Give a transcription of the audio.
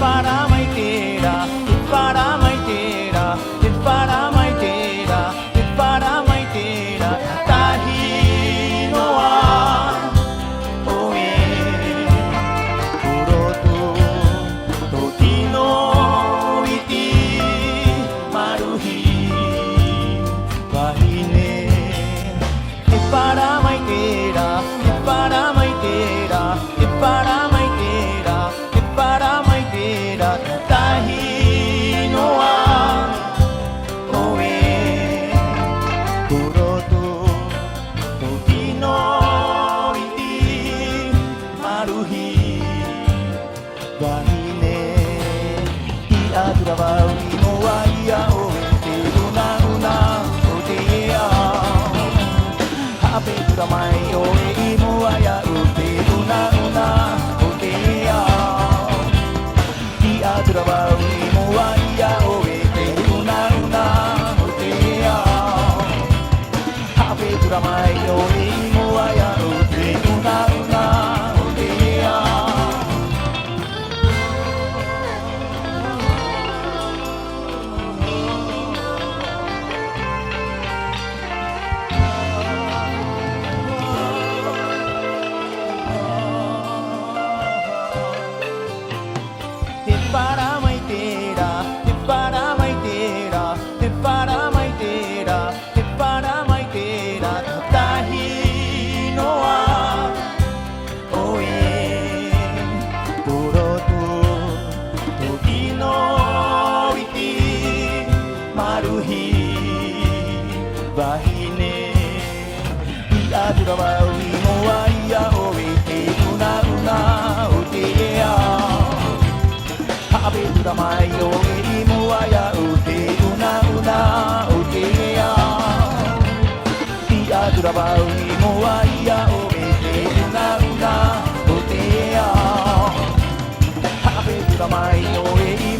para maitera, para maitera, para maitera, para maitera, tahi noa, oe, kuroto, toki no iti, maruhi, wahine, para maitera, para maitera, para maitera, para maitera, tahi noa, oe, kuroto, toki no iti, maruhi, wahine, iadura wa ui moa ia oe, te una una o te ea, hape tura mai oe i moa ia o te una una o te ea, iadura wa ui moa ia oe, te una una o te ea, hape tura mai oe i moa ia o te una una o te ea. Para maitera, para maitera, para maitera, para maitera, tahi noa, oe, kuroto, toki no iti, maruhi, wahine, iadura wa ui moa ia oe, te una una o te ea, hape tura mai oe i moa ia o te una una o te ea, iadura wa ui moa ia oe, te una una o te ea, hape tura mai oe i